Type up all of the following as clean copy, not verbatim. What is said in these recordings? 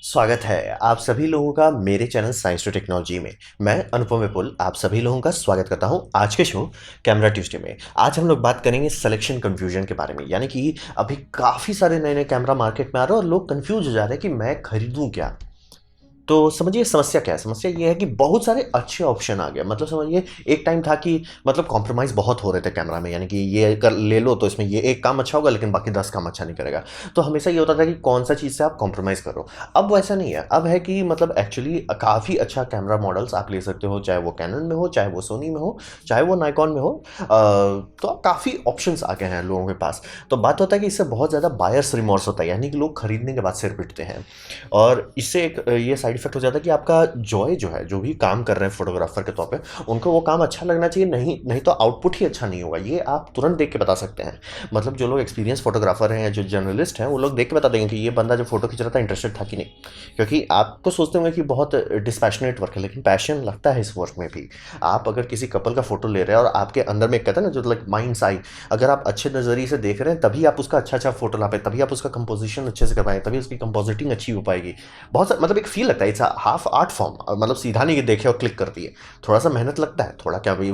स्वागत है आप सभी लोगों का मेरे चैनल साइंस टू टेक्नोलॉजी में। मैं अनुपम विपुल आप सभी लोगों का स्वागत करता हूं आज के शो कैमरा ट्यूसडे में। आज हम लोग बात करेंगे सिलेक्शन कंफ्यूजन के बारे में, यानी कि अभी काफ़ी सारे नए नए कैमरा मार्केट में आ रहे हैं और लोग कंफ्यूज हो जा रहे हैं कि मैं खरीदूं क्या। तो समझिए समस्या क्या है। समस्या ये है कि बहुत सारे अच्छे ऑप्शन आ गए। मतलब समझिए एक टाइम था कि मतलब कॉम्प्रोमाइज़ बहुत हो रहे थे कैमरा में, यानी कि ये कर ले लो तो इसमें ये एक काम अच्छा होगा लेकिन बाकी 10 काम अच्छा नहीं करेगा। तो हमेशा ये होता था कि कौन सा चीज़ से आप कॉम्प्रोमाइज़ करो। अब वैसा नहीं है। अब है कि मतलब एक्चुअली काफ़ी अच्छा कैमरा मॉडल्स आप ले सकते हो, चाहे वो कैनन में हो, चाहे वो सोनी में हो, चाहे वो नाइकॉन में हो। तो काफ़ी ऑप्शंस आ गए हैं लोगों के पास। तो बात होता है कि इससे बहुत ज़्यादा बायर्स रिमॉर्स होता है, यानी कि लोग खरीदने के बाद सिर पिटते हैं। और इससे एक ये साइड इफेक्ट हो जाता है कि आपका जॉय जो है, जो भी काम कर रहे हैं फोटोग्राफर के तौर पे, उनको वो काम अच्छा लगना चाहिए। नहीं नहीं तो आउटपुट ही अच्छा नहीं होगा। ये आप तुरंत देख के बता सकते हैं। मतलब जो लोग एक्सपीरियंस फोटोग्राफर हैं या जो जर्नलिस्ट हैं, वो लोग देख के बता देंगे कि ये बंदा जो फोटो खींच रहा था इंटरेस्टेड था कि नहीं। क्योंकि आप तो सोचते होंगे कि बहुत डिस्पैशनेट वर्क है, लेकिन पैशन लगता है इस वर्क में भी। आप अगर किसी कपल का फोटो ले रहे हैं और आपके अंदर में कहते हैं ना जो लाइक माइंड्स आई, अगर आप अच्छे नज़रिए से देख रहे हैं तभी आप उसका अच्छा अच्छा फोटो ला पाए, तभी आप उसका कंपोजिशन अच्छे से कर पाए, तभी उसकी कंपोजिटिंग अच्छी हो पाएगी। बहुत सा मतलब एक फील लगता है। It's half art form. मतलब सीधा नहीं कि देखे और क्लिक कर दिए। थोड़ा सा मेहनत लगता है। थोड़ा क्या भाई,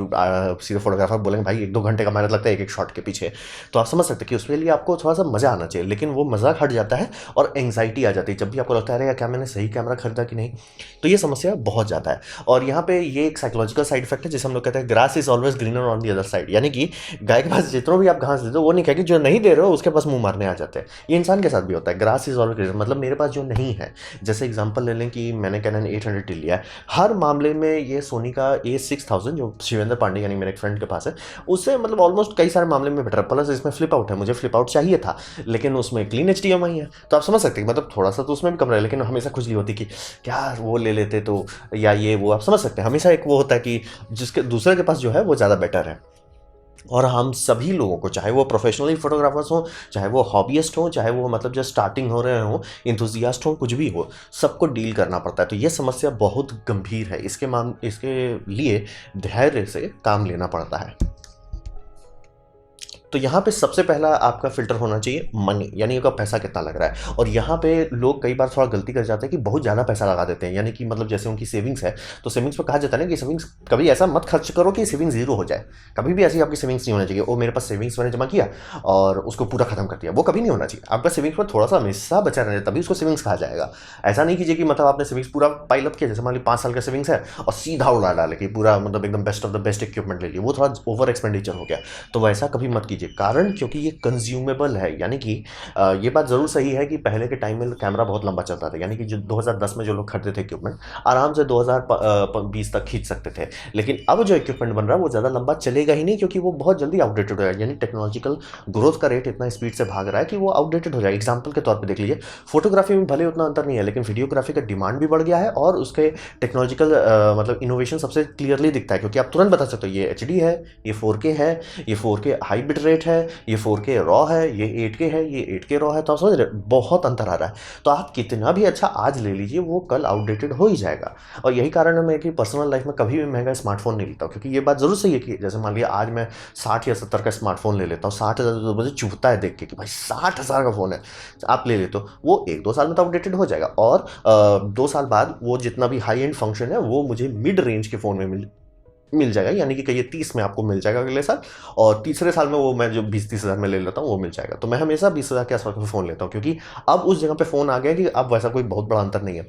सीधे फोटोग्राफर बोलेंगे भाई 1-2 घंटे का मेहनत लगता है एक एक शॉट के पीछे। तो आप समझ सकते हैं कि उसके लिए आपको थोड़ा सा मज़ा आना चाहिए, लेकिन वो मज़ा हट जाता है और एंग्जाइटी आ जाती है जब भी आपको लगता है अरे यार क्या मैंने सही कैमरा खरीदा कि नहीं। तो ये समस्या बहुत ज़्यादा है। और यहाँ पे ये एक साइकोलॉजिकल साइड इफेक्ट है जिसे हम लोग कहते हैं grass is always greener on the other side. यानी कि गाय के पास जितना भी आप घास दे दो वो नहीं कहेगी, जो नहीं दे रहे हो उसके पास मुंह मारने आ जाते हैं। ये इंसान के साथ भी होता है। ग्रास इज ऑलवेज ग्रीनर मतलब मेरे पास जो नहीं है। जैसे एग्जांपल ले लें कि मैंने कैनन 800 लिया है। हर मामले में ये सोनी का A6000 जो शिवेंद्र पांडे यानी मेरे एक फ्रेंड के पास है, उससे मतलब ऑलमोस्ट कई सारे मामले में बेटर। प्लस इसमें फ्लिप आउट है, मुझे फ्लिप आउट चाहिए था लेकिन उसमें क्लीन HDMI है। तो आप समझ सकते हैं मतलब थोड़ा सा तो उसमें भी कम रहा है, लेकिन हमेशा खुजली होती कि क्या वो ले लेते तो, या ये वो। आप समझ सकते हैं हमेशा एक वो होता है कि जिसके दूसरे के पास जो है वो ज़्यादा बेटर है। और हम सभी लोगों को, चाहे वो प्रोफेशनली फोटोग्राफर्स हों, चाहे वो हॉबीस्ट हों, चाहे वो मतलब जस्ट स्टार्टिंग हो रहे हों, इंथुजियास्ट हों, कुछ भी हो, सबको डील करना पड़ता है। तो ये समस्या बहुत गंभीर है। इसके लिए धैर्य से काम लेना पड़ता है। तो यहाँ पे सबसे पहला आपका फ़िल्टर होना चाहिए मनी, यानी आपका पैसा कितना लग रहा है। और यहाँ पे लोग कई बार थोड़ा गलती कर जाते हैं कि बहुत ज़्यादा पैसा लगा देते हैं। यानी कि मतलब जैसे उनकी सेविंग्स है, तो सेविंग्स पे कहा जाता है ना कि सेविंग्स कभी ऐसा मत खर्च करो कि सेविंग्स ज़ीरो हो जाए। कभी भी ऐसी आपकी सेविंग्स नहीं होना चाहिए ओ मेरे पास सेविंग्स मैंने जमा किया और उसको पूरा खत्म कर दिया। वो कभी नहीं होना चाहिए। आपका सेविंग्स में थोड़ा सा हमेशा बचा रहना चाहिए, तभी उसको सेविंग्स कहा जाएगा। ऐसा नहीं कीजिए कि मतलब आपने सेविंग्स पूरा पाइल अप किया, जैसे मान लीजिए 5 साल का सेविंग्स है और सीधा उड़ा डाले कि पूरा मतलब एकदम best of the best equipment ले लिए, वो थोड़ा ओवर एक्सपेंडिचर हो गया। तो वैसा कभी मत कीजिए। कारण क्योंकि ये कंज्यूमेबल है। यानी कि ये बात ज़रूर सही है कि पहले के टाइम में कैमरा बहुत लंबा चलता था। यानी कि जो 2010 में जो लोग खरीदते थे इक्विपमेंट, आराम से 2020 तक खींच सकते थे। लेकिन अब जो इक्विपमेंट बन रहा है वो ज़्यादा लंबा चलेगा ही नहीं, क्योंकि वो बहुत जल्दी आउटडेटेड हो जाएगा। यानी टेक्नोलॉजिकल ग्रोथ का रेट इतना स्पीड से भाग रहा है कि वो आउटडेटेड हो जाएगा। एग्जाम्पल के तौर पर देख लीजिए, फोटोग्राफी में भले उतना अंतर नहीं है, लेकिन वीडियोग्राफी का डिमांड भी बढ़ गया है और उसके टेक्नोलॉजिकल मतलब इनोवेशन सबसे क्लियरली दिखता है। क्योंकि आप तुरंत बता सकते हो ये HD है, ये 4K है, ये 4K हाई बिट रेट है, ये 4K रॉ है, ये 8K है, ये 8K रॉ है। तो आप समझ रहे बहुत अंतर आ रहा है। तो आप कितना भी अच्छा आज ले लीजिए, वो कल आउटडेटेड हो ही जाएगा। और यही कारण है मैं कि पर्सनल लाइफ में कभी भी महंगा स्मार्टफोन नहीं लेता हूँ। क्योंकि ये बात ज़रूर सही है कि जैसे मान लिया आज मैं 60 या 70 का स्मार्टफोन ले लेता हूँ, 60,000 तो मुझे चुभता है देख के कि भाई 60,000 का फ़ोन है। आप ले लेते हो, वो 1-2 साल में तो आउटडेटेड हो जाएगा। और 2 साल बाद वो जितना भी हाई एंड फंक्शन है वो मुझे मिड रेंज के फ़ोन में मिल जाएगा। यानी कि कहिए 30 में आपको मिल जाएगा अगले साल, और तीसरे साल में वो मैं जो 20-30 हज़ार में ले लेता हूँ वो मिल जाएगा। तो मैं हमेशा 20,000 के आसपास का फ़ोन लेता हूँ, क्योंकि अब उस जगह पे फ़ोन आ गया कि अब वैसा कोई बहुत बड़ा अंतर नहीं है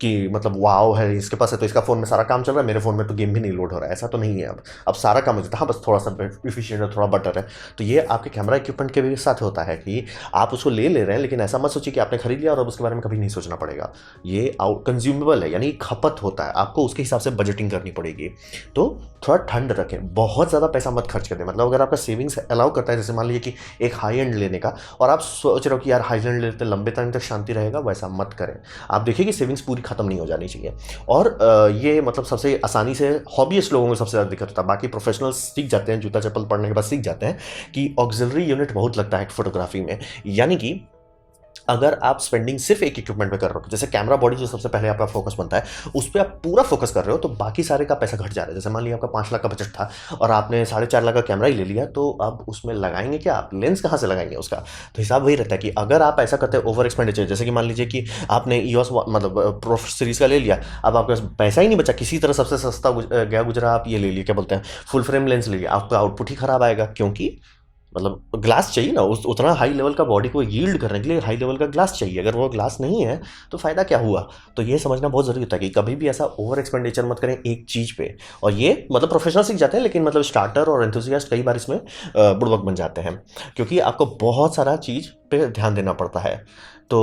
कि मतलब वाव है इसके पास है तो इसका फ़ोन में सारा काम चल रहा है, मेरे फ़ोन में तो गेम भी नहीं लोड हो रहा है। ऐसा तो नहीं है। अब सारा काम हो जाता है। हाँ, बस थोड़ा सा इफिशियंट है, थोड़ा बेटर है। तो ये आपके कैमरा इक्विपमेंट के भी साथ होता है कि आप उसको ले रहे हैं, लेकिन ऐसा मत सोचिए कि आपने खरीद लिया और अब उसके बारे में कभी नहीं सोचना पड़ेगा। ये आउट कंज्यूमेबल है, यानी खपत होता है, आपको उसके हिसाब से बजटिंग करनी पड़ेगी। तो थोड़ा ठंड रखें, बहुत ज़्यादा पैसा मत खर्च कर दें। मतलब अगर आपका सेविंग्स अलाउ करता है, जैसे मान लीजिए कि एक हाई एंड लेने का, और आप सोच रहे हो कि यार हाई एंड लेते लंबे टाइम तक शांति रहेगा, वैसा मत करें। आप देखिए कि सेविंग्स पूरी खत्म नहीं हो जानी चाहिए। और ये मतलब सबसे आसानी से हॉबीस्ट लोगों को सबसे ज़्यादा दिक्कत होता है। बाकी प्रोफेशनल्स सीख जाते हैं, जूता चप्पल पढ़ने के बाद सीख जाते हैं कि ऑक्सिलरी यूनिट बहुत लगता है फोटोग्राफी में। यानी कि अगर आप स्पेंडिंग सिर्फ एक इक्विपमेंट पे कर रहे हो, जैसे कैमरा बॉडी जो सबसे पहले आपका फोकस बनता है, उस पर आप पूरा फोकस कर रहे हो, तो बाकी सारे का पैसा घट जा रहा है। जैसे मान लिया आपका 5 लाख का बजट था और आपने 4.5 लाख का कैमरा ही ले लिया, तो अब उसमें लगाएंगे क्या, आप लेंस कहाँ से लगाएंगे उसका। तो हिसाब वही रहता है कि अगर आप ऐसा करते हैं ओवर एक्सपेंडिचर, जैसे कि मान लीजिए कि आपने ईओएस मतलब प्रो सीरीज का ले लिया, अब आपके पास पैसा ही नहीं बचा, किसी तरह सबसे सस्ता गया गुजरा, आप ये ले लिया, क्या बोलते हैं, फुल फ्रेम लेंस ले लिया, आपका आउटपुट ही खराब आएगा, क्योंकि मतलब ग्लास चाहिए ना, उस उतना हाई लेवल का बॉडी को यील्ड करने के लिए हाई लेवल का ग्लास चाहिए, अगर वो ग्लास नहीं है तो फ़ायदा क्या हुआ। तो ये समझना बहुत ज़रूरी होता है कि कभी भी ऐसा ओवर एक्सपेंडिचर मत करें एक चीज़ पे। और ये मतलब प्रोफेशनल सीख जाते हैं, लेकिन मतलब स्टार्टर और एंथुसियास्ट कई बार इसमें बुड़बक बन जाते हैं, क्योंकि आपको बहुत सारा चीज़ पे ध्यान देना पड़ता है। तो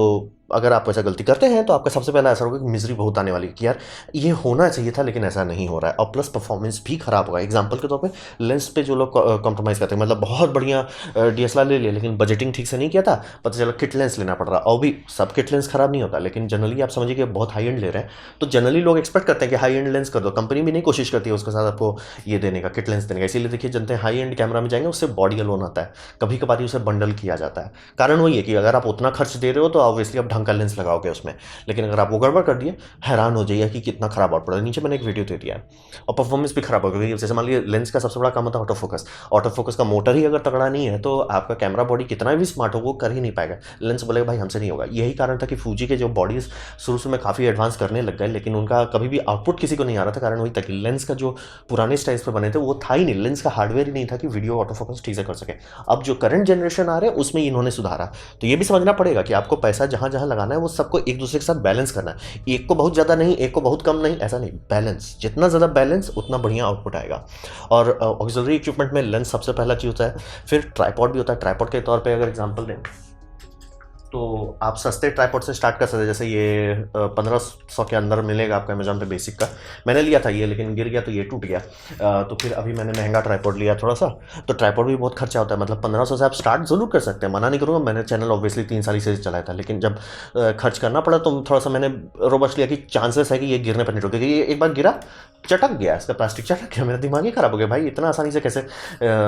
अगर आप ऐसा गलती करते हैं तो आपका सबसे पहला असर होगा कि मिजरी बहुत आने वाली है कि यार ये होना चाहिए था लेकिन ऐसा नहीं हो रहा है, और प्लस परफॉर्मेंस भी खराब होगा। एग्जांपल के तौर पे लेंस पे जो लोग कॉम्प्रोमाइज़ करते हैं, मतलब बहुत बढ़िया डीएसएलआर ले लिया लेकिन बजटिंग ठीक से नहीं किया था, पता चला किट लेंस लेना पड़ रहा। और भी सब किट लेंस खराब नहीं होता, लेकिन जनरली आप समझिए कि बहुत हाई एंड ले रहे हैं, तो जनरली लोग एक्सपेक्ट करते हैं कि हाई एंड लेंस कर दो, कंपनी भी नहीं कोशिश करती है उसके साथ आपको ये देने का, किट लेंस देने का। इसीलिए देखिए जनते हैं हाई एंड कैमरा में जाएंगे उससे बॉडी अलोन आता है, कभी कभार उसे बंडल किया जाता है। कारण वही है कि अगर आप उतना खर्च दे रहे हो तो ऑब्वियसली आप ढंग का लेंस लगाओगे उसमें, लेकिन अगर आप वो गड़बड़ कर दिए, हैरान हो जाइए कि कितना खराब आउटपुट है। नीचे मैंने एक वीडियो दे दिया है। और परफॉर्मेंस भी खराब हो गई, जैसे मान लीजिए लेंस का सबसे बड़ा काम होता है ऑटो फोकस। ऑटो फोकस का मोटर ही अगर तगड़ा नहीं है तो आपका कैमरा बॉडी कितना भी स्मार्ट हो वो कर ही नहीं पाएगा, लेंस बोलेगा भाई हमसे नहीं होगा। यही कारण था कि फूजी के जो बॉडीज शुरू से में काफ़ी एडवांस करने लग गए, लेकिन उनका कभी भी आउटपुट किसी को नहीं आ रहा था। कारण वही था कि लेंस का जो पुराने स्टाइल्स पर बने थे वो था ही नहीं, लेंस का हार्डवेयर ही नहीं था कि वीडियो ऑटो फोकस ठीक से कर सके। अब जो करंट जनरेशन आ रहे हैं उसमें इन्होंने सुधारा। तो ये भी समझना पड़ेगा कि आपको पैसा जहां जहां लगाना है वो सबको एक दूसरे के साथ बैलेंस करना है, एक को बहुत ज़्यादा नहीं, एक को बहुत कम नहीं, ऐसा नहीं, बैलेंस, जितना ज़्यादा बैलेंस उतना बढ़िया आउटपुट आएगा। और ऑक्सिलरी इक्विपमेंट में लेंस सबसे पहला चीज़ होता है, फिर ट्राइपॉड भी होता है। ट्राइपॉड के तौर पे अगर एग्जांपल दें तो आप सस्ते ट्राइपॉड से स्टार्ट कर सकते हैं, जैसे ये 1500 के अंदर मिलेगा आपको अमेजोन पे बेसिक का। मैंने लिया था ये, लेकिन गिर गया तो ये टूट गया। तो फिर अभी मैंने महंगा ट्राइपॉड लिया थोड़ा सा। तो ट्राइपॉड भी बहुत खर्चा होता है, मतलब 1500 से आप स्टार्ट जरूर कर सकते हैं, मना नहीं करूँगा। मैंने चैनल ऑब्वियसली 3 साल से चलाया था, लेकिन जब खर्च करना पड़ा तो थोड़ा सा मैंने रोबस्ट लिया कि चांसेस है कि ये गिरने पर नहीं रुकेगा। ये एक बार गिरा, चटक गया, इसका प्लास्टिक चटक गया, मेरा दिमाग ही खराब हो गया, भाई इतना आसानी से कैसे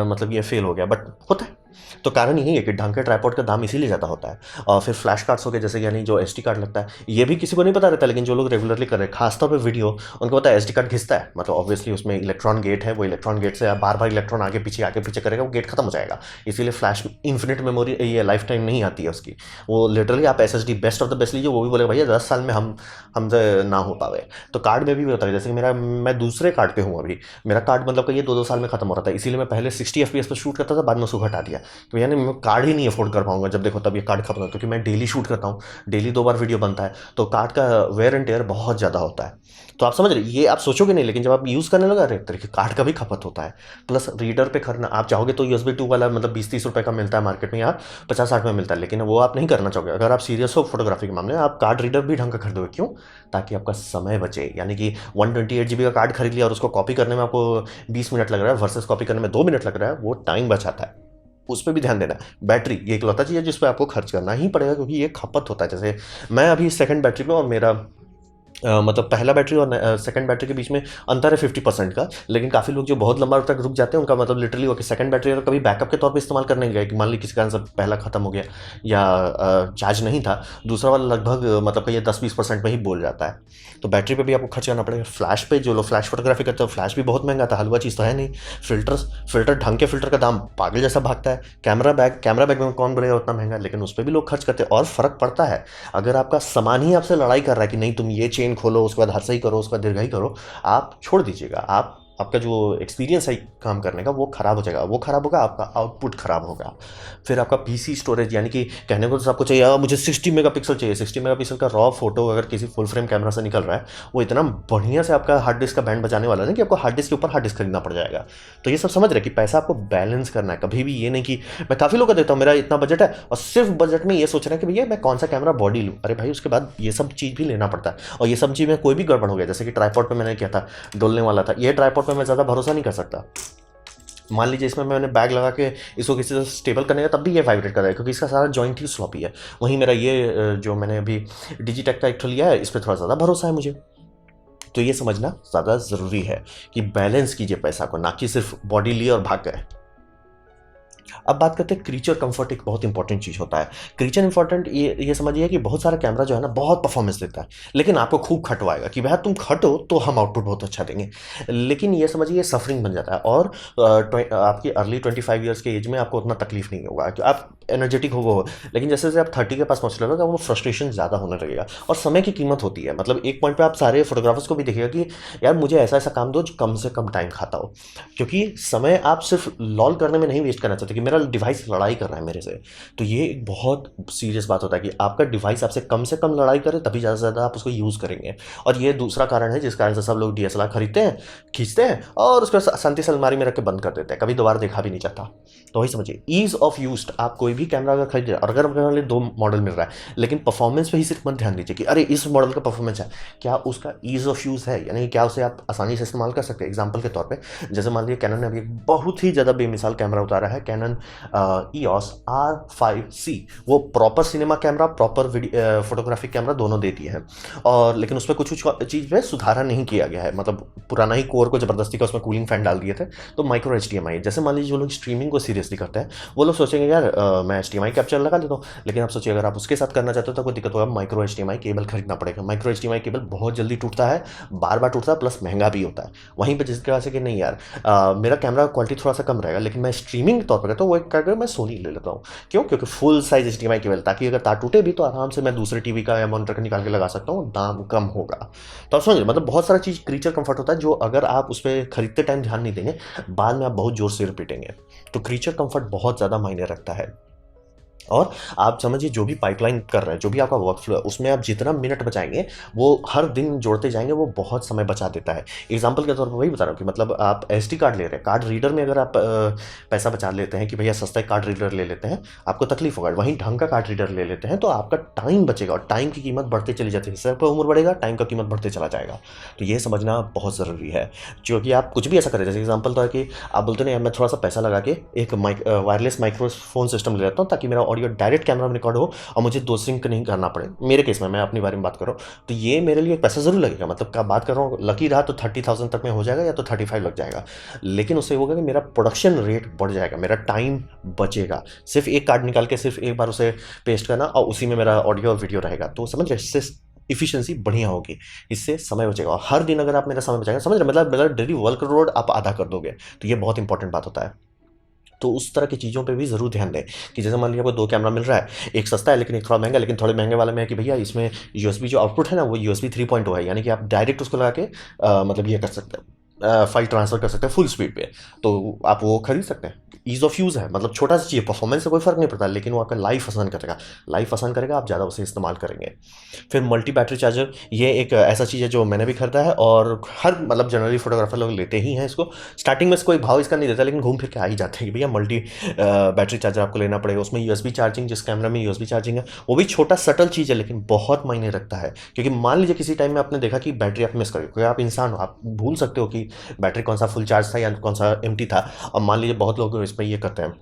मतलब ये फेल हो गया, बट होता है। तो कारण यही है कि ढंग के ट्राइपॉड का दाम इसीलिए ज़्यादा होता है। और फिर फ्लैश कार्ड्स हो गए, जैसे यानी जो एसडी कार्ड लगता है, ये भी किसी को नहीं पता रहता, लेकिन जो लोग रेगुलरली कर रहे हैं खासतौर पे वीडियो, उनको पता है एसडी कार्ड घिसता है, मतलब ऑब्वियसली उसमें इलेक्ट्रॉन गेट है, वो इलेक्ट्रॉन गेट से बार बार इलेक्ट्रॉन आगे पीछे करेगा, वो गेट खत्म हो जाएगा। इसीलिए फ्लैश इन्फिनिट मेमोरी ये लाइफ टाइम नहीं आती है उसकी। वो लिटरली आप SSD best of the best लीजिए, वो भी बोले भैया 10 साल में हमसे ना हो पावे। तो कार्ड में भी होता है, जैसे कि मैं दूसरे कार्ड पे हूँ अभी, मेरा कार्ड मतलब कि ये 2-2 साल में खत्म हो रहा था, इसीलिए मैं पहले 60 एफपीएस पर शूट करता था, बाद में उसको घटा दिया। तो यानी मैं कार्ड ही नहीं अफोर्ड कर पाऊंगा, जब देखो तब ये कार्ड खत्म, क्योंकि मैं डेली शूट करता हूँ, डेली 2 बार वीडियो बनता है, तो कार्ड का वेयर एंड टेयर बहुत ज़्यादा होता है। तो आप समझ रहे, ये आप सोचोगे नहीं, लेकिन जब आप यूज़ करने लगा रहे तरीके, कार्ड का भी खपत होता है। प्लस रीडर पे खरीदना आप चाहोगे तो USB 2 वाला मतलब 20-30 रुपये का मिलता है मार्केट में, या 50-60 में मिलता है, लेकिन वो आप नहीं करना चाहोगे। अगर आप सीरियस हो फोटोग्राफी के मामले में, आप कार्ड रीडर भी ढंग का खरीदोगे, क्यों, ताकि आपका समय बचे। यानी कि 128 GB का कार्ड खरीद लिया और उसको कॉपी करने में आपको 20 मिनट लग रहा है वर्सेस कॉपी करने में 2 मिनट लग रहा है, वो टाइम बचाता है। उस पर भी ध्यान देना है। बैटरी ये इकलौता चीज़ है जिस पे आपको खर्च करना ही पड़ेगा, क्योंकि ये खपत होता है। जैसे मैं अभी सेकंड बैटरी पे, और मेरा मतलब पहला बैटरी और सेकंड बैटरी के बीच में अंतर है 50% का, लेकिन काफ़ी लोग जो बहुत लंबा तक रुक जाते हैं उनका मतलब लिटरली वो कि सेकंड बैटरी अगर कभी बैकअप के तौर पे इस्तेमाल करने गए, कि मान ली किसी कारण से पहला खत्म हो गया या चार्ज नहीं था, दूसरा वाला लगभग मतलब कि ये 10-20% में ही बोल जाता है। तो बैटरी पे भी आपको खर्च करना पड़ेगा। फ्लैश पे जो लोग फ्लैश फोटोग्राफी करते हैं, फ्लैश भी बहुत महंगा था, हलवा चीज़ तो है नहीं। फिल्टर ढंग के फिल्टर का दाम पागल जैसा भागता है। कैमरा बैग में कौन बोलेगा उतना महंगा, लेकिन उस पर भी लोग खर्च करते हैं, और फर्क पड़ता है। अगर आपका सामान ही आपसे लड़ाई कर रहा है कि नहीं तुम ये चेन खोलो, उसके बाद हर्षई करो, उसके बाद दीर्घई करो, आप छोड़ दीजिएगा। आपका जो एक्सपीरियंस है काम करने का वो खराब हो जाएगा, वो खराब होगा, आपका आउटपुट खराब होगा। फिर आपका पीसी स्टोरेज, यानी कि कहने को तो सबको चाहिए मुझे 60 मेगापिक्सल चाहिए, 60 मेगापिक्सल का रॉ फोटो अगर किसी फुल फ्रेम कैमरा से निकल रहा है, वो इतना बढ़िया से आपका हार्ड डिस्क का बैंड बजाने वाला है कि आपको हार्ड डिस्क के ऊपर हार्ड डिस्क खरीदना पड़ जाएगा। तो ये सब समझ रहे कि पैसा आपको बैलेंस करना है। कभी भी ये नहीं कि मैं काफ़ी लोग को देता हूँ मेरा इतना बजट है, और सिर्फ बजट में ये सोच रहे हैं कि भैया मैं कौन सा कैमरा बॉडी लूँ। अरे भाई उसके बाद ये सब चीज़ भी लेना पड़ता है, और ये सब चीज़ में कोई भी गड़बड़ हो गया, जैसे कि ट्राइपॉड पे मैंने किया था, डोलने वाला था, ये ट्राइपॉड पे मैं ज़्यादा भरोसा नहीं कर सकता। मान लीजिए इसमें मैंने बैग लगा के इसको किसी से स्टेबल करने का, तब भी ये वाइब्रेट कर रहा है, क्योंकि इसका सारा जॉइंट ही स्लॉपी है। वहीं मेरा ये जो मैंने अभी डिजिटेक का एक लिया है, इस पर थोड़ा ज़्यादा भरोसा है मुझे। तो ये समझना ज़्यादा ज़रूरी है कि बैलेंस कीजिए पैसा को, ना कि सिर्फ बॉडी लिए और भाग गए। अब बात करते हैं क्रीचर कंफर्ट। एक बहुत इंपॉर्टेंट चीज़ होता है। क्रीचर इंपॉर्टेंट ये समझिए कि बहुत सारा कैमरा जो है ना बहुत परफॉर्मेंस देता है, लेकिन आपको खूब खटवाएगा कि भैया तुम खटो तो हम आउटपुट बहुत अच्छा देंगे। लेकिन ये समझिए सफरिंग बन जाता है, और आपकी अर्ली 25 ईयर्स के एज में आपको उतना तकलीफ नहीं होगा कि आप एनर्जेटिक हो, लेकिन जैसे जैसे आप 30 के पास पहुंचने लगेगा वो फ्रस्ट्रेशन ज़्यादा होने लगेगा। और समय की कीमत होती है, मतलब एक पॉइंट पे आप सारे फोटोग्राफर्स को भी देखिएगा कि यार मुझे ऐसा ऐसा काम दो जो कम से कम टाइम खाता हो, क्योंकि समय आप सिर्फ लॉल करने में नहीं वेस्ट करना चाहते कि मेरा डिवाइस लड़ाई कर रहा है मेरे से। तो ये एक बहुत सीरियस बात होता है कि आपका डिवाइस आपसे कम लड़ाई करे, तभी ज़्यादा से ज़्यादा आप उसको यूज़ करेंगे। और ये दूसरा कारण है जिस कारण से सब लोग डीएसएलआर खरीदते हैं, खींचते हैं और उसको शांति से अलमारी में रख के बंद कर देते हैं, कभी दोबारा देखा भी नहीं चाहता। तो वही समझिए ईज ऑफ यूज। आप कोई भी कैमरा अगर खरीद रहे हैं, और अगर आपके दो मॉडल मिल रहा है, लेकिन परफॉर्मेंस पे ही सिर्फ मत ध्यान दीजिए कि अरे इस मॉडल का परफॉर्मेंस है, क्या उसका ईज ऑफ यूज़ है, यानी क्या उसे आप आसानी से इस्तेमाल कर सकते हैं। एग्जाम्पल के तौर पे जैसे मान लीजिए कैनन ने अभी एक बहुत ही ज़्यादा बेमिसाल कैमरा उतारा है, कैनन EOS R5C। वो proper cinema camera, proper photographic camera दोनों देती है, और लेकिन उसमें कुछ कुछ चीज़ पे सुधारा नहीं किया गया है, मतलब पुराना ही कोर को ज़बरदस्ती का उसमें कूलिंग फैन डाल दिए थे। तो माइक्रो HDMI, जैसे मान लीजिए जो लोग स्ट्रीमिंग को सीरियसली करते हैं वो लोग सोचेंगे यार मैं HDMI कैप्चर लगा लेता हूँ, लेकिन आप सोचिए अगर आप उसके साथ करना चाहते हो तो कोई दिक्कत होगा, माइक्रो HDMI केबल खरीदना पड़ेगा। माइक्रो HDMI केबल बहुत जल्दी टूटता है, बार बार टूटता है, प्लस महंगा भी होता है। वहीं पर जिसके वजह से कि नहीं यार मेरा कैमरा क्वालिटी थोड़ा सा कम रहेगा, लेकिन मैं स्ट्रीमिंग के तौर पर करता हूँ, वो एक करके मैं सोनी ले लेता हूँ। क्यों? क्योंकि फुल साइज HDMI केबल, ताकि अगर तार टूटे भी तो आराम से मैं दूसरे टीवी का या मॉनिटर का निकाल के लगा सकता हूँ, दाम कम होगा। तो आप समझिए, मतलब बहुत सारा चीज़ क्रीचर कंफर्ट होता है जो अगर आप उस पर खरीदते टाइम ध्यान नहीं देंगे, बाद में आप बहुत जोर से रिपीटेंगे। तो क्रीचर कंफर्ट बहुत ज़्यादा मायने रखता है। और आप समझिए जो भी पाइपलाइन कर रहे हैं, जो भी आपका वर्क फ्लो है, उसमें आप जितना मिनट बचाएंगे वो हर दिन जोड़ते जाएंगे, वो बहुत समय बचा देता है। एग्जाम्पल के तौर पर वही बता रहा हूँ कि मतलब आप SD कार्ड ले रहे हैं, कार्ड रीडर में अगर आप पैसा बचा लेते हैं कि भैया सस्ता कार्ड रीडर ले लेते हैं, आपको तकलीफ होगा। वहीं ढंग का कार्ड रीडर ले लेते हैं तो आपका टाइम बचेगा, और टाइम की कीमत बढ़ते चली जाती है। जैसे आपका उम्र बढ़ेगा टाइम का कीमत बढ़ते चला जाएगा। तो ये समझना बहुत ज़रूरी है, क्योंकि आप कुछ भी ऐसा करें, जैसे एग्जाम्पल तो है कि आप बोलते नहीं मैं थोड़ा सा पैसा लगा के एक वायरलेस माइक्रोफोन सिस्टम ले लेता हूँ ताकि मेरा ऑडियो डायरेक्ट कैमरा रिकॉर्ड हो और मुझे दो सिंक नहीं करना पड़े। मेरे केस में, मैं अपने बारे में बात कर रहा हूँ, तो ये मेरे लिए पैसा जरूर लगेगा। मतलब क्या बात कर रहा हूँ, लकी रहा तो 30,000 तक में हो जाएगा, या तो 35 लग जाएगा, लेकिन उससे होगा कि मेरा प्रोडक्शन रेट बढ़ जाएगा, मेरा टाइम बचेगा। सिर्फ एक कार्ड निकाल के सिर्फ एक बार उसे पेस्ट करना और उसी में मेरा ऑडियो और वीडियो रहेगा। तो समझ रहे, इससे इफिशियंसी बढ़िया होगी, इससे समय बचेगा। और हर दिन अगर आप मेरा समय बचाएंगे, समझ रहे, मतलब मेरा डेली वर्क लोड आप आधा कर दोगे। तो ये बहुत इंपॉर्टेंट बात होता है। तो उस तरह की चीज़ों पे भी ज़रूर ध्यान दें कि जैसे मान लीजिए आपको दो कैमरा मिल रहा है, एक सस्ता है लेकिन एक थोड़ा महंगा, लेकिन थोड़े महंगे वाले में है कि भैया इसमें USB जो आउटपुट है ना वो USB 3.0 है, यानी कि आप डायरेक्ट उसको लगा के मतलब ये कर सकते हैं, फाइल ट्रांसफर कर सकते हैं फुल स्पीड पे। तो आप वो खरीद सकते हैं। ईज़ ऑफ यूज़ है, मतलब छोटा सा चीज़, परफॉर्मेंस से कोई फ़र्क नहीं पड़ता, लेकिन वो आपका लाइफ आसान करेगा। लाइफ आसान करेगा, आप ज़्यादा उसे इस्तेमाल करेंगे। फिर मल्टी बैटरी चार्जर, ये एक ऐसा चीज़ है जो मैंने भी खरीदा है, और हर मतलब जनरली फोटोग्राफर लोग लेते ही हैं इसको। स्टार्टिंग में कोई भाव इसका नहीं देता, लेकिन घूम फिर के आ ही जाते हैं कि भैया मल्टी बैटरी चार्जर आपको लेना पड़ेगा। उसमें USB चार्जिंग, जिस कैमरा में USB चार्जिंग है, वो भी छोटा सटल चीज़ है लेकिन बहुत मायने रखता है। क्योंकि मान लीजिए किसी टाइम में आपने देखा कि बैटरी आप मिस कर गए, क्योंकि आप इंसान हो, आप भूल सकते हो कि बैटरी कौन सा फुल चार्ज था या कौन सा एम्प्टी था। और मान लीजिए बहुत लोग इस पर ये करते हैं,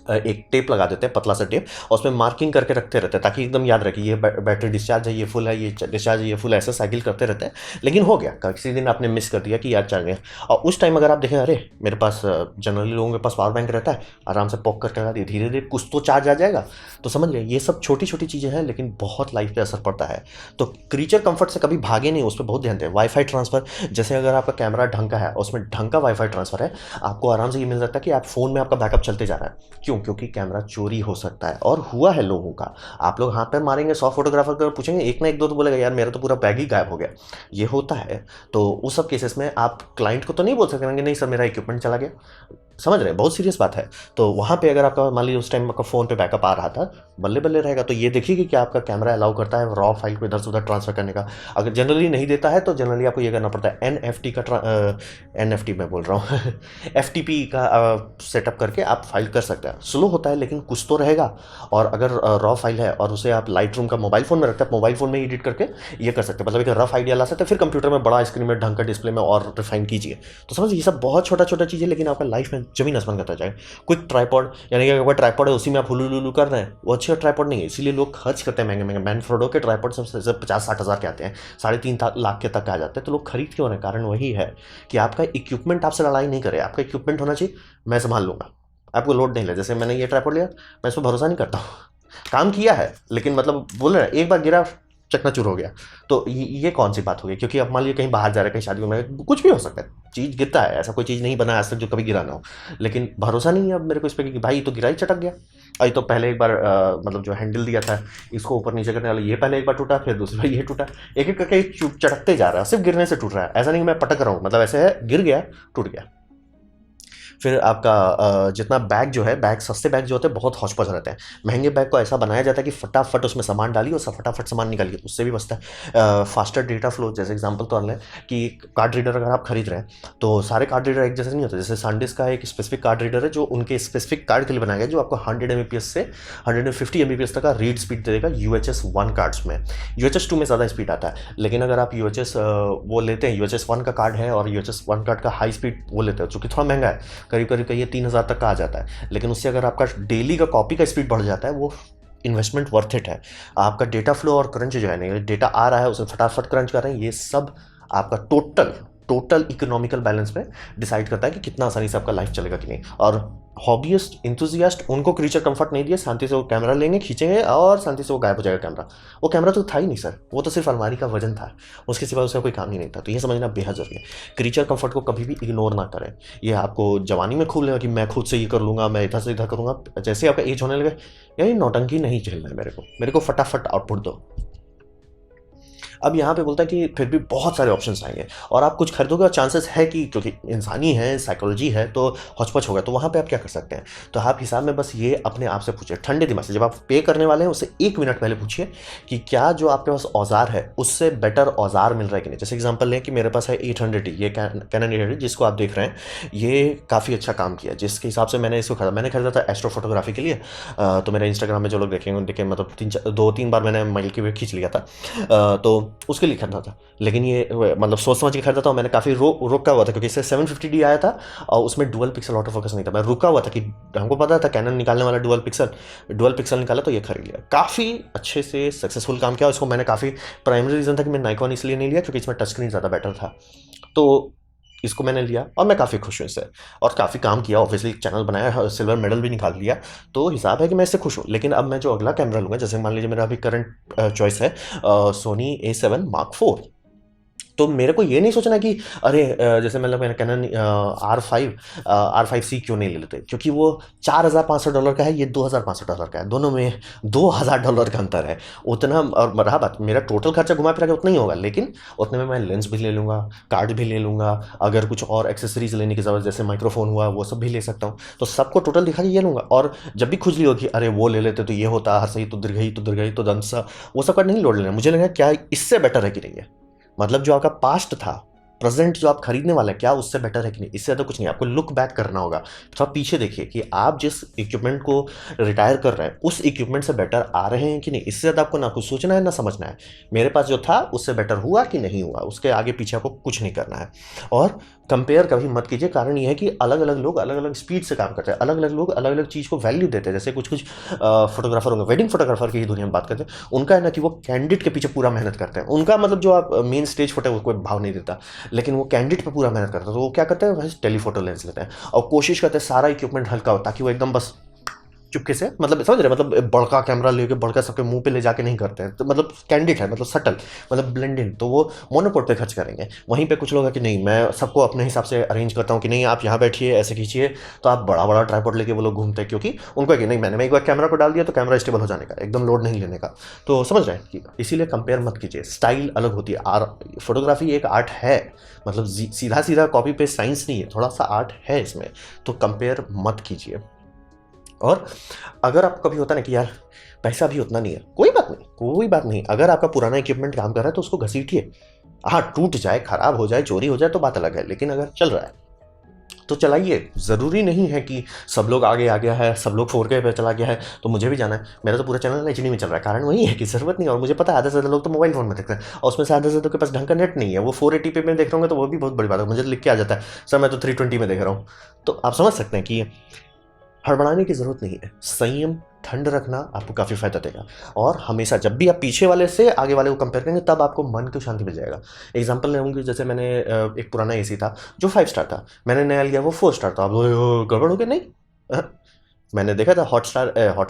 एक टेप लगा देते हैं, पतला सा टेप, और उसमें मार्किंग करके रखते रहते हैं ताकि एकदम याद रखे ये बैटरी डिस्चार्ज है, ये फुल है, ये डिस्चार्ज है, ये फुल है, ऐसा साइकिल करते रहते हैं। लेकिन हो गया, किसी दिन आपने मिस कर दिया कि यार चार्ज नहीं है, और उस टाइम अगर आप देखें अरे मेरे पास जनरली लोगों के पास पावर बैंक रहता है, आराम से पॉक करके लगा दिए, धीरे धीरे कुछ तो चार्ज आ जाएगा। तो समझ गए, ये सब छोटी छोटी चीज़ें हैं लेकिन बहुत लाइफ पे असर पड़ता है। तो क्रीचर कंफर्ट से कभी भागे नहीं, उस पर बहुत ध्यान दें। वाईफाई ट्रांसफर, जैसे अगर आपका कैमरा ढंग का है, उसमें ढंग का वाईफाई ट्रांसफर है, आपको आराम से ये मिल जाता है कि आप फोन में आपका बैकअप चलते जा रहा है। क्यों? क्योंकि कैमरा चोरी हो सकता है, और हुआ है लोगों का। आप लोग हाथ पैर मारेंगे, 100 फोटोग्राफर को पूछेंगे, एक ना एक दो तो बोलेगा यार मेरा तो पूरा बैग ही गायब हो गया। ये होता है। तो उस सब केसेस में आप क्लाइंट को तो नहीं बोल सकते नहीं सर मेरा इक्विपमेंट चला गया, समझ रहे हैं, बहुत सीरियस बात है। तो वहाँ पे अगर आपका मान लीजिए उस टाइम आपका फ़ोन पे बैकअप आ रहा था, बल्ले बल्ले रहेगा। तो ये देखिए कि क्या आपका कैमरा अलाउ करता है रॉ फाइल को इधर से उधर ट्रांसफर करने का। अगर जनरली नहीं देता है तो जनरली आपको ये करना पड़ता है, NFT का NFT मैं बोल रहा हूँ FTP का सेटअप करके आप फाइल कर सकते हैं। स्लो होता है लेकिन कुछ तो रहेगा। और अगर रॉ फाइल है और उसे आप लाइट रूम का मोबाइल फ़ोन में रखते हैं, मोबाइल फ़ोन में एडिट करके ये कर सकते हैं, मतलब एक रफ आइडिया ला सकते हैं, फिर कंप्यूटर में बड़ा स्क्रीन में ढंग का डिस्प्ले में और रिफाइन कीजिए। तो समझिए ये सब बहुत छोटा छोटा चीज़ है लेकिन आपका लाइफ में जमीन आसमान करता जाएगा। क्विक ट्राइपॉड, यानी कि अगर ट्राइपॉड है उसी में आप हुलू कर रहे हैं, वो अच्छे ट्राइपॉड नहीं है, इसीलिए लोग खर्च करते हैं महंगे महंगे। मैनफ्रोडो के ट्राइपॉड सबसे 50-60 हज़ार के आते हैं, 3.5 लाख के तक आ जाते हैं। तो लोग खरीद क्यों रहे हैं? कारण वही है कि आपका इक्विपमेंट आपसे लड़ाई नहीं करे। आपका इक्विपमेंट होना चाहिए मैं संभाल लूंगा, आपको लोड नहीं ले। जैसे मैंने ये ट्राइपॉड लिया, मैं इस पर भरोसा नहीं करता हूँ, काम किया है लेकिन मतलब बोल रहे एक बार गिरा चकनाचूर हो गया, तो ये कौन सी बात हो गई? क्योंकि अब मान लीजिए कहीं बाहर जा रहे हैं, कहीं शादी में, कुछ भी हो सकता है, चीज़ गिरता है, ऐसा कोई चीज़ नहीं बना आज तक जो कभी गिरा ना हो, लेकिन भरोसा नहीं है अब मेरे को इस पर कि भाई ये तो गिरा ही चटक गया। अभी तो पहले एक बार मतलब जो हैंडल दिया था इसको ऊपर नीचे करने वाला, ये पहले एक बार टूटा, फिर दूसरी बार ये टूटा, एक एक करके चटकते जा रहा है, सिर्फ गिरने से टूट रहा है, ऐसा नहीं कि मैं पटक रहा हूँ, मतलब ऐसे है गिर गया टूट गया। फिर आपका जितना बैग जो है, बैग सस्ते बैग जो होते हैं बहुत हौच-पौच रहते हैं। महँगे बैग को ऐसा बनाया जाता है कि फटाफट उसमें सामान डालिए और फटाफट सामान निकालिए, उससे भी बचता है। फास्टर डेटा फ्लो, जैसे एग्जांपल तौर लें कि कार्ड रीडर अगर आप खरीद रहे हैं, तो सारे कार्ड रीडर एक जैसे नहीं होते। जैसे SanDisk का एक स्पेसिफिक कार्ड रीडर है जो उनके स्पेसिफिक कार्ड के लिए बनाया गया है, जो आपको 100 एमबीपीएस से 150 एमबीपीएस तक का रीड स्पीड देगा यूएचएस 1 कार्ड्स में। यूएचएस 2 में ज़्यादा स्पीड आता है, लेकिन अगर आप यूएचएस वो लेते हैं, यूएचएस 1 का कार्ड है और यूएचएस 1 कार्ड का हाई स्पीड वो लेते हैं, जो कि थोड़ा महंगा है, करीब करीब ये 3000 तक का आ जाता है, लेकिन उससे अगर आपका डेली का कॉपी का स्पीड बढ़ जाता है, वो इन्वेस्टमेंट वर्थ इट है। आपका डेटा फ्लो और क्रंच जो है ना, डेटा आ रहा है उसे फटाफट क्रंच कर रहे हैं, ये सब आपका टोटल टोटल इकोनॉमिकल बैलेंस में डिसाइड करता है कि कितना आसानी से आपका लाइफ चलेगा कि नहीं। और हॉबीस्ट इंथुजियास्ट उनको क्रीचर कंफर्ट नहीं दिए, शांति से वो कैमरा लेंगे, खींचेंगे और शांति से वो गायब हो जाएगा कैमरा। वो कैमरा तो था ही नहीं सर, वो तो सिर्फ अलमारी का वजन था, उसके सिवा उसका कोई काम ही नहीं था। तो ये समझना बेहद जरूरी है, क्रीचर कंफर्ट को कभी भी इग्नोर ना करें। ये आपको जवानी में खूब लगा कि मैं खुद से ये कर लूँगा, मैं इधर से इधर करूँगा, जैसे आपका एज होने लगे यानी नौटंकी नहीं झेलना है मेरे को फटाफट आउटपुट दो। अब यहाँ पे बोलता है कि फिर भी बहुत सारे ऑप्शंस आएंगे और आप कुछ खरीदोगे और चांसेस है कि, क्योंकि इंसानी है, साइकोलॉजी है, तो हौच-पौच होगा। तो वहाँ पे आप क्या कर सकते हैं, तो आप हिसाब में बस ये अपने आप से पूछिए ठंडे दिमाग से, जब आप पे करने वाले हैं उससे 1 मिनट पहले पूछिए कि क्या जो आपके पास औजार है उससे बेटर औजार मिल रहा है कि नहीं। जैसे एग्जाम्पल लें कि मेरे पास है 800D, ये कैनन 800 जिसको आप देख रहे हैं, ये काफ़ी अच्छा काम किया, जिसके हिसाब से मैंने इसको मैंने खरीदा था एस्ट्रो फोटोग्राफी के लिए। तो मेरे इंस्टाग्राम में जो लोग देखेंगे देखें, मतलब 2-3 बार मैंने मिल्की वे खींच लिया था, तो उसके लिए खरीदा था। लेकिन ये मतलब सोच समझ के खरीदा था, मैंने काफ़ी रुका हुआ था क्योंकि इससे 750D आया था और उसमें डुअल पिक्सल ऑटो फोकस नहीं था। मैं रुका हुआ था कि हमको पता था कैनन निकालने वाला डुअल पिक्सल निकाला, तो ये खरीद लिया। काफ़ी अच्छे से सक्सेसफुल काम किया। इसको मैंने काफ़ी प्राइमरी रीज़न था कि मैं नाइकॉन इसलिए नहीं लिया क्योंकि इसमें टच स्क्रीन ज़्यादा बेटर था, तो इसको मैंने लिया और मैं काफ़ी खुश हूँ इससे, और काफ़ी काम किया, ऑब्वियसली चैनल बनाया, सिल्वर मेडल भी निकाल लिया, तो हिसाब है कि मैं इससे खुश हूँ। लेकिन अब मैं जो अगला कैमरा लूँगा, जैसे मान लीजिए मेरा अभी करंट चॉइस है सोनी A7 Mark IV, तो मेरे को ये नहीं सोचना कि अरे जैसे मतलब मैंने कैनन R5C क्यों नहीं ले लेते, क्योंकि वो $4500 का है, ये $2500 का है, दोनों में $2000 का अंतर है उतना। और रहा बात, मेरा टोटल खर्चा घुमा फिरा के उतना ही होगा, लेकिन उतने में मैं लेंस भी ले लूँगा, कार्ड भी ले लूँगा, अगर कुछ और एक्सेसरीज लेने की ज़रूरत जैसे माइक्रोफोन हुआ वो सब भी ले सकता हूँ, तो सबको टोटल दिखा के ये लूँगा। और जब भी खुजली होगी अरे वो ले लेते तो ये होता, हर सही तो दीर्घई तो दंसा, वो सब का नहीं लोड लेना। मुझे लगा क्या इससे बेटर है कि नहीं है, मतलब जो आपका पास्ट था, प्रेजेंट जो आप खरीदने वाला है, क्या उससे बेटर है कि नहीं, इससे ज़्यादा कुछ नहीं। आपको लुक बैक करना होगा, थोड़ा पीछे देखिए कि आप जिस इक्विपमेंट को रिटायर कर रहे हैं उस इक्विपमेंट से बेटर आ रहे हैं कि नहीं। इससे ज़्यादा आपको ना कुछ सोचना है ना समझना है। मेरे पास जो था उससे बेटर हुआ कि नहीं हुआ, उसके आगे पीछे आपको कुछ नहीं करना है। और कंपेयर कभी मत कीजिए, कारण यह है कि अलग अलग लोग अलग अलग स्पीड से काम करते हैं, अलग अलग लोग अलग अलग चीज़ को वैल्यू देते हैं। जैसे कुछ फोटोग्राफर होंगे, वेडिंग फोटोग्राफर की ही दुनिया में बात करते हैं, उनका है ना कि वो कैंडिड के पीछे पूरा मेहनत करते हैं, उनका मतलब जो आप मेन स्टेज फोटो है वो कोई भाव नहीं देता, लेकिन वो कैंडिड पे पूरा मेहनत करता है। तो वो क्या करते हैं, वैसे टेलीफोटो लेंस लेते हैं और कोशिश करते हैं सारा इक्विपमेंट हल्का हो, ताकि वो एकदम बस चुपके से, मतलब समझ रहे, मतलब बड़का कैमरा लेके बड़का सबके मुंह पे ले जाके नहीं करते हैं, तो मतलब कैंडिड है, मतलब सटल, मतलब ब्लेंड इन, तो वो मोनोपोर्ट पे खर्च करेंगे। वहीं पे कुछ लोग हैं कि नहीं, मैं सबको अपने हिसाब से अरेंज करता हूँ कि नहीं आप यहाँ बैठिए ऐसे खींचिए, तो आप बड़ा बड़ा ट्राइपॉड लेके वो लोग घूमते हैं, क्योंकि उनको है कि नहीं मैंने एक बार कैमरा को डाल दिया तो कैमरा स्टेबल हो जाने का, एकदम लोड नहीं लेने का। तो समझ रहे हैं कि इसीलिए कंपेयर मत कीजिए, स्टाइल अलग होती है। फोटोग्राफी एक आर्ट है, मतलब सीधा सीधा कॉपी पे साइंस नहीं है, थोड़ा सा आर्ट है इसमें, तो कंपेयर मत कीजिए। और अगर आपको कभी होता ना कि यार पैसा भी उतना नहीं है, कोई बात नहीं, अगर आपका पुराना इक्विपमेंट काम कर रहा है तो उसको घसीटिए। हाँ, टूट जाए, खराब हो जाए, चोरी हो जाए तो बात अलग है, लेकिन अगर चल रहा है तो चलाइए। ज़रूरी नहीं है कि सब लोग आगे आ गया है, सब लोग 4K पे चला गया है तो मुझे भी जाना है। मेरा तो पूरा चैनल HD में चल रहा है, कारण वही है कि ज़रूरत नहीं है। और मुझे पता है आधे से ज़्यादा लोग तो मोबाइल फ़ोन में देखते हैं, और उसमें से आधे से ज़्यादा के पास ढंग का नेट नहीं है, वो 480p में देख रहे होंगे तो वो भी बहुत बड़ी बात है। मुझे लिख के आ जाता है सर मैं तो 320 में देख रहा हूँ। तो आप समझ सकते हैं कि हड़बड़ाने की ज़रूरत नहीं है, संयम ठंड रखना आपको काफ़ी फ़ायदा देगा। और हमेशा जब भी आप पीछे वाले से आगे वाले को कंपेयर करेंगे तब आपको मन को शांति मिल जाएगा। एग्जांपल लेंगे, जैसे मैंने एक पुराना AC था जो 5 स्टार था, मैंने नया लिया वो 4 स्टार था। अब गड़बड़ हो गया नहीं, मैंने देखा था हॉटस्टार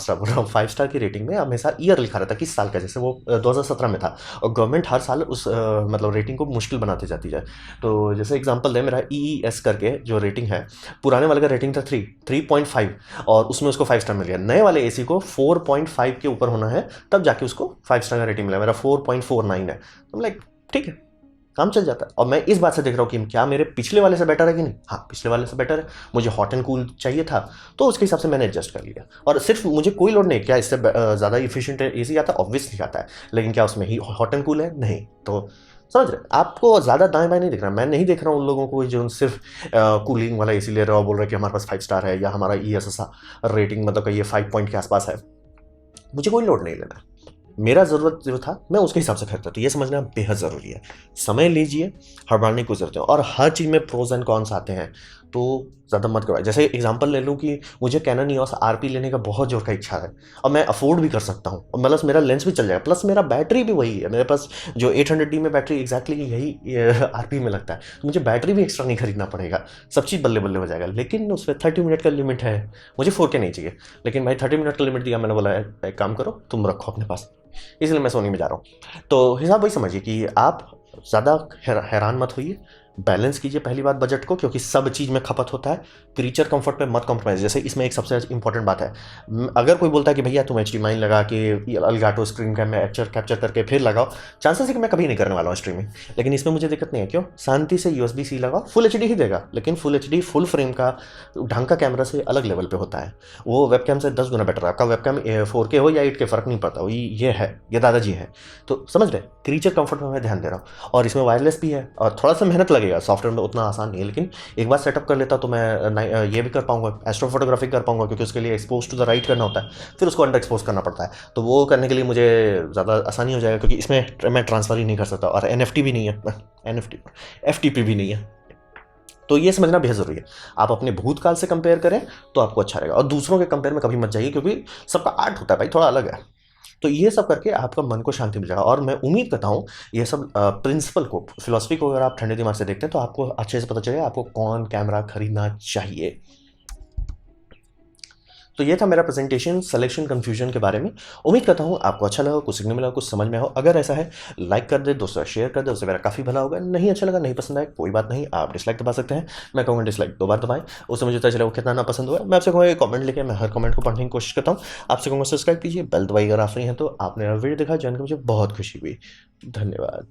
बोल रहा हूँ, 5 स्टार की रेटिंग में हमेशा ईयर लिखा रहता किस साल का, जैसे वो 2017 में था। और गवर्नमेंट हर साल उस मतलब रेटिंग को मुश्किल बनाती जाती है। तो जैसे एग्जांपल दें, मेरा EES करके जो रेटिंग है, पुराने वाले का रेटिंग था 3.5, और उसमें उसको 5 स्टार मिल गया। नए वाले AC को 4.5 के ऊपर होना है तब जाके उसको 5 स्टार का रेटिंग मिला। मेरा 4.49 है। तो लाइक ठीक है, काम चल जाता है। और मैं इस बात से देख रहा हूँ कि क्या मेरे पिछले वाले से बेटर है कि नहीं। हाँ, पिछले वाले से बेटर है। मुझे हॉट एंड कूल चाहिए था, तो उसके हिसाब से मैंने एडजस्ट कर लिया। और सिर्फ मुझे कोई लोड नहीं, क्या इससे ज़्यादा इफिशियंट AC आता है? ऑब्वियसली आता है, लेकिन क्या उसमें ही हॉट एंड कूल है? नहीं। तो समझ रहे, आपको ज़्यादा दाएं बाएं नहीं दिख रहा। मैं नहीं देख रहा हूँ उन लोगों को जो सिर्फ कूलिंग वाला AC ले रहे हो और बोल रहे हैं कि हमारे पास 5 स्टार है, या हमारा ES रेटिंग मतलब कि ये 5 पॉइंट के आसपास है। मुझे कोई लोड नहीं लेना। मेरा ज़रूरत जो था मैं उसके हिसाब से खरीदता। तो ये समझना बेहद ज़रूरी है। समय लीजिए, हड़बड़ाने की ज़रूरत है। और हर चीज़ में प्रोज एंड कॉन्स आते हैं, तो ज़्यादा मत करवाए। जैसे एग्जांपल ले लूँ कि मुझे कैनन EOS RP लेने का बहुत जोर का इच्छा है, और मैं अफोर्ड भी कर सकता हूँ, और प्लस मेरा लेंस भी चल जाएगा, प्लस मेरा बैटरी भी वही है। मेरे पास जो 800D में बैटरी एग्जैक्टली यही RP में लगता है, तो मुझे बैटरी भी एक्स्ट्रा नहीं खरीदना पड़ेगा। सब चीज़ बल्ले बल्ले हो जाएगा। लेकिन उसमें 30 मिनट का लिमिट है। मुझे 4K नहीं चाहिए, लेकिन भाई 30 मिनट का लिमिट दिया, मैंने बोला एक काम करो, तुम रखो अपने पास, इसलिए मैं सोनी में जा रहा हूँ। तो हिसाब वही समझिए कि आप ज़्यादा हैरान मत होइए, बैलेंस कीजिए पहली बात बजट को, क्योंकि सब चीज़ में खपत होता है। क्रीचर कंफर्ट पे मत कॉम्प्रोमाइज़। जैसे इसमें एक सबसे इंपॉर्टेंट बात है, अगर कोई बोलता है कि भैया तुम HDMI लगा के अलगाटो स्क्रीन का में कैप्चर करके फिर लगाओ, चांसेस है कि मैं कभी नहीं करने वाला हूँ स्ट्रीमिंग। लेकिन इसमें मुझे दिक्कत नहीं है। क्यों? शांति से USB-C लगाओ, फुल HD ही देगा, लेकिन फुल HD फुल फ्रेम का ढंग का कैमरा से अलग लेवल पे होता है। वो वेबकैम से 10 गुना बेटर है। आपका वेबकैम 4K हो या 8K फ़र्क नहीं पड़ता, ये है, ये दादाजी है। तो समझ रहे, क्रीचर कंफर्ट में मैं ध्यान दे रहा हूँ। और इसमें वायरलेस भी है, और थोड़ा सा मेहनत लगेगा, सॉफ्टवेयर में उतना आसान नहीं है, लेकिन एक बार सेटअप कर लेता तो मैं ये भी कर पाऊंगा, एस्ट्रो फोटोग्राफी कर पाऊंगा, क्योंकि उसके लिए एक्सपोज टू द राइट करना होता है, फिर उसको अंडर एक्सपोज करना पड़ता है। तो वो करने के लिए मुझे ज़्यादा आसानी हो जाएगा, क्योंकि इसमें मैं ट्रांसफर ही नहीं कर सकता, और NFT भी नहीं है, FTP भी नहीं है। तो ये समझना बेहद ज़रूरी है। आप अपने भूतकाल से कंपेयर करें तो आपको अच्छा रहेगा, और दूसरों के कंपेयर में कभी मत जाइए, क्योंकि सबका आर्ट होता है भाई, थोड़ा अलग है। तो ये सब करके आपका मन को शांति मिल जाएगा। और मैं उम्मीद करता हूँ ये सब प्रिंसिपल को, फिलॉसफी को अगर आप ठंडे दिमाग से देखते हैं, तो आपको अच्छे से पता चलेगा आपको कौन कैमरा खरीदना चाहिए। तो ये था मेरा प्रेजेंटेशन सिलेक्शन कन्फ्यूजन के बारे में। उम्मीद करता हूँ आपको अच्छा लगा, कुछ सीखने मिला, कुछ समझ में हो। अगर ऐसा है, लाइक कर दे, दोस्तों शेयर कर दे, उससे मेरा काफ़ी भला होगा। नहीं अच्छा लगा, नहीं पसंद आया, कोई बात नहीं, आप डिसलाइक दबा सकते हैं। मैं कहूँगा डिसलाइक 2 बार दबाएं, उससे मुझे पता चला वो कितना ना पसंद हुआ। मैं आपसे कहूँगा कमेंट लेके, मैं हर कमेंट को पढ़ने की कोशिश करता हूँ। आपसे कहूँगा सब्सक्राइब कीजिए, बेल दबाइए अगर आप फ्री हैं तो। आपने विडियो देखा, जानकर मुझे बहुत खुशी हुई। धन्यवाद।